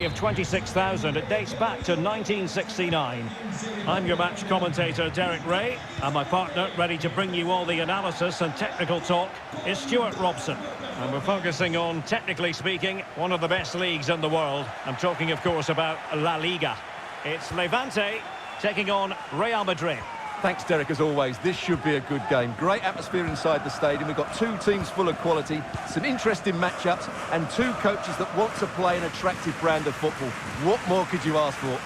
of 26,000. It dates back to 1969. I'm your match commentator, Derek Ray, and my partner, ready to bring you all the analysis and technical talk, is Stuart Robson. And we're focusing on, technically speaking, one of the best leagues in the world. I'm talking, of course, about La Liga. It's Levante taking on Real Madrid. Thanks, Derek, as always. This should be a good game. Great atmosphere inside the stadium. We've got two teams full of quality, some interesting matchups, and two coaches that want to play an attractive brand of football. What more could you ask for?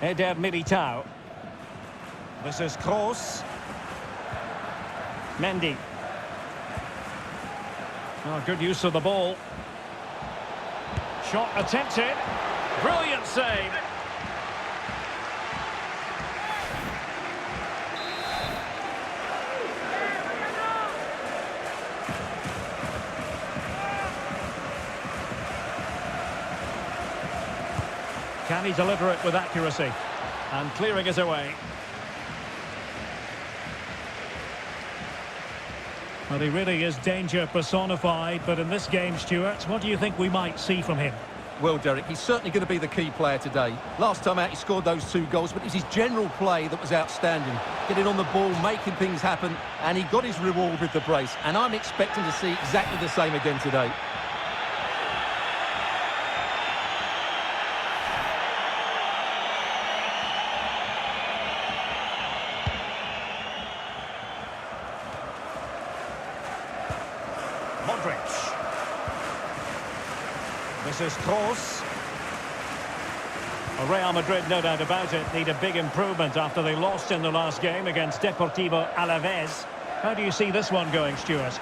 Eder Militao. This is Kroos. Mendy. Oh, good use of the ball. Shot attempted. Brilliant save. Can he deliver it with accuracy? And clearing it away. Well, he really is danger personified, but in this game, Stuart, what do you think we might see from him? Well, Derek, he's certainly going to be the key player today. Last time out, he scored those 2 goals, but it was his general play that was outstanding. Getting on the ball, making things happen, and he got his reward with the brace. And I'm expecting to see exactly the same again today. Modric. This is Kroos. Real Madrid, no doubt about it, need a big improvement after they lost in the last game against Deportivo Alaves. How do you see this one going, Stuart?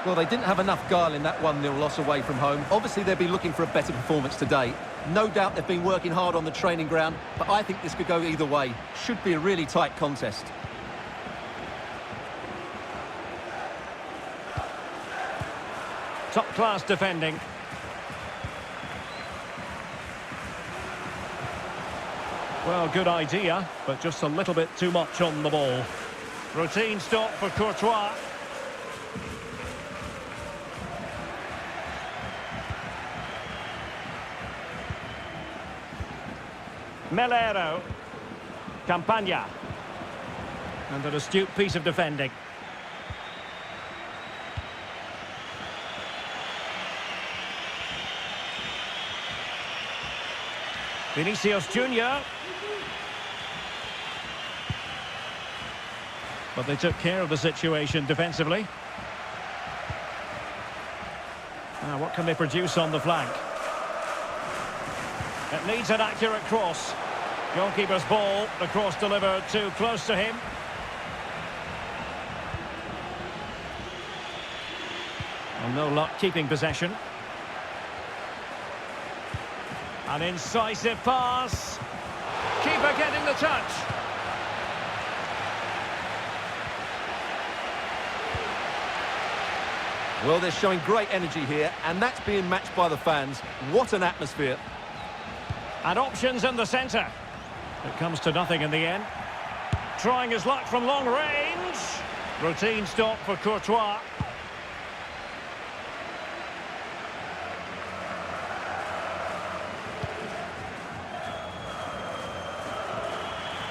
Well, they didn't have enough guile in that 1-0 loss away from home. Obviously, they'll be looking for a better performance today. No doubt they've been working hard on the training ground, but I think this could go either way. Should be a really tight contest. Top-class defending. Well, good idea, but just a little bit too much on the ball. Routine stop for Courtois. Melero. Campagna. And an astute piece of defending. Vinicius Junior. But they took care of the situation defensively. Now, what can they produce on the flank? It needs an accurate cross. Goalkeeper's ball, the cross delivered too close to him. And no luck keeping possession. An incisive pass. Keeper getting the touch. Well, they're showing great energy here, and that's being matched by the fans. What an atmosphere. And options in the centre. It comes to nothing in the end. Trying his luck from long range. Routine stop for Courtois.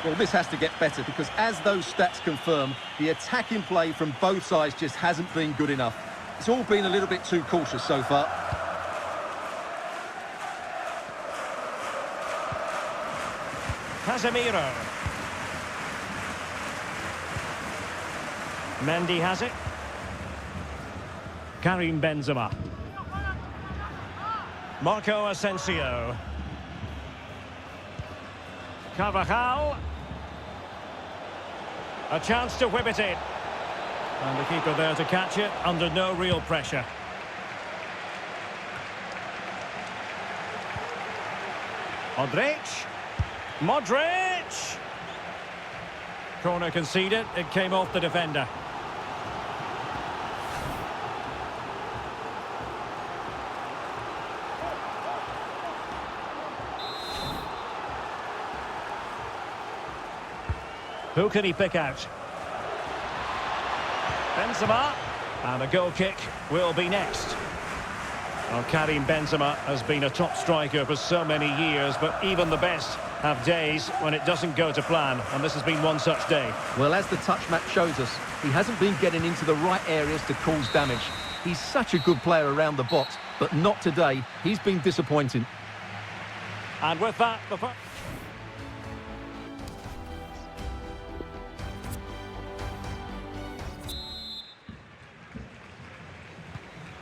Well, this has to get better because, as those stats confirm, the attacking play from both sides just hasn't been good enough. It's all been a little bit too cautious so far. Casemiro. Mendy has it. Karim Benzema. Marco Asensio. Carvajal. A chance to whip it in. And the keeper there to catch it under no real pressure. Modric! Corner conceded, it came off the defender. Who can he pick out? Benzema, and a goal kick will be next. Well, Karim Benzema has been a top striker for so many years, but even the best have days when it doesn't go to plan, and this has been one such day. Well, as the touch map shows us, he hasn't been getting into the right areas to cause damage. He's such a good player around the box, but not today. He's been disappointing. And with that, the first...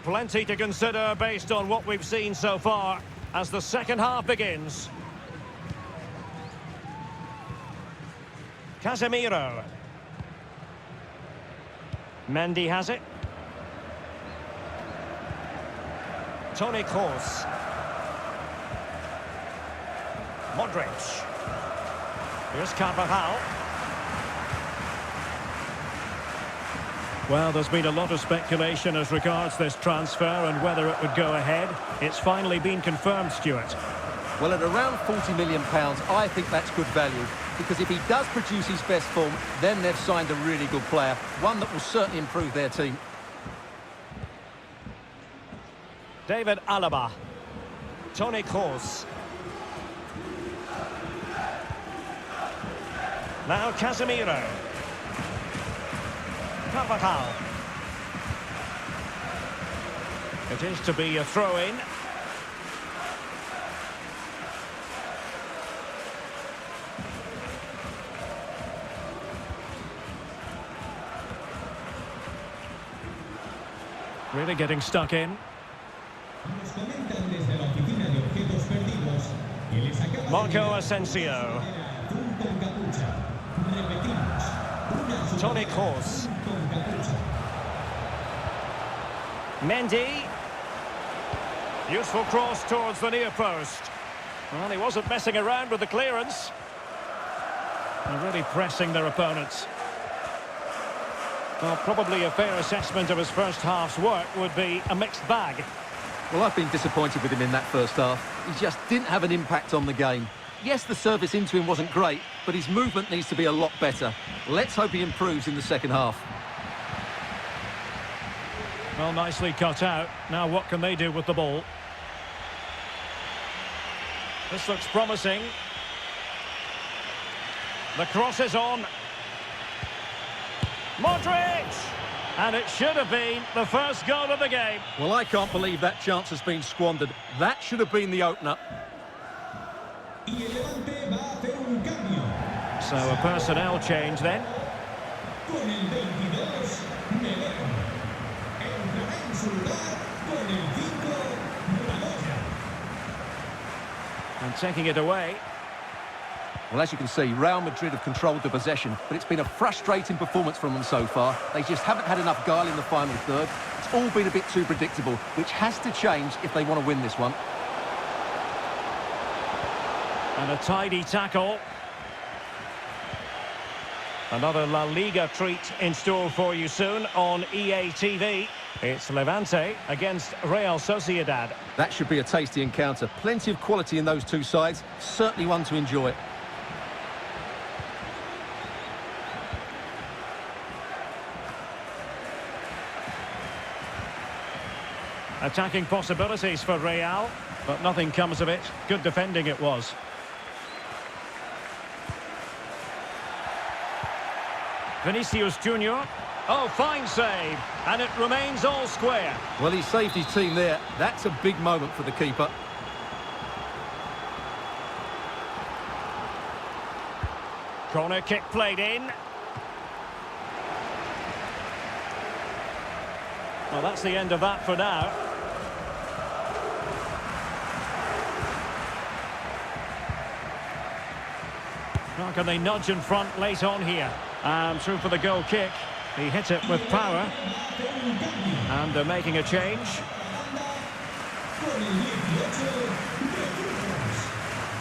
Plenty to consider based on what we've seen so far as the second half begins. Casemiro. Mendy has it. Toni Kroos. Modric. Here's Carvajal. Well, there's been a lot of speculation as regards this transfer and whether it would go ahead. It's finally been confirmed, Stuart. Well, at around £40 million, I think that's good value. Because if he does produce his best form, then they've signed a really good player. One that will certainly improve their team. David Alaba. Toni Kroos. Now Casemiro. Carvajal. It is to be a throw-in. Really getting stuck in. Marco Asensio. Toni Kroos. Mendy. Useful cross towards the near post. Well, he wasn't messing around with the clearance. They're really pressing their opponents. Well, probably a fair assessment of his first half's work would be a mixed bag. Well, I've been disappointed with him in that first half. He just didn't have an impact on the game. Yes, the service into him wasn't great, but his movement needs to be a lot better. Let's hope he improves in the second half. Well, nicely cut out. Now what can they do with the ball? This looks promising. The cross is on. Modric! And it should have been the first goal of the game. Well, I can't believe that chance has been squandered. That should have been the opener. So a personnel change then. And taking it away. Well, as you can see, Real Madrid have controlled the possession, but it's been a frustrating performance from them so far. They just haven't had enough guile in the final third. It's all been a bit too predictable, which has to change if they want to win this one. And a tidy tackle. Another La Liga treat in store for you soon on EA TV. It's Levante against Real Sociedad. That should be a tasty encounter. Plenty of quality in those two sides. Certainly one to enjoy. Attacking possibilities for Real, but nothing comes of it. Good defending it was. Vinicius Junior. Oh, fine save. And it remains all square. Well, he saved his team there. That's a big moment for the keeper. Corner kick played in. Well, that's the end of that for now. How can they nudge in front late on here? And through for the goal kick. He hit it with power. And they're making a change.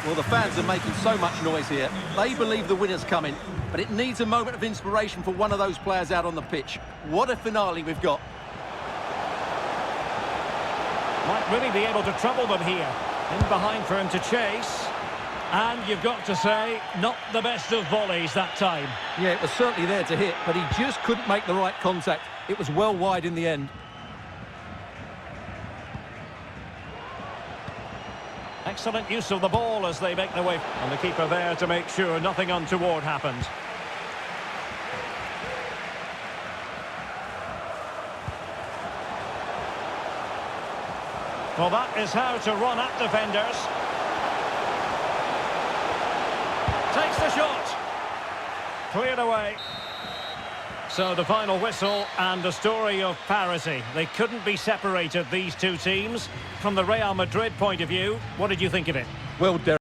Well, the fans are making so much noise here. They believe the winner's coming, but it needs a moment of inspiration for one of those players out on the pitch. What a finale we've got. Might really be able to trouble them here. In behind for him to chase. And you've got to say, not the best of volleys that time. Yeah, it was certainly there to hit, but he just couldn't make the right contact. It was well wide in the end. Excellent use of the ball as they make their way. And the keeper there to make sure nothing untoward happened. Well, that is how to run at defenders. Takes the shot. Cleared away. So the final whistle and a story of parity. They couldn't be separated, these two teams. From the Real Madrid point of view, what did you think of it? Well, Derek.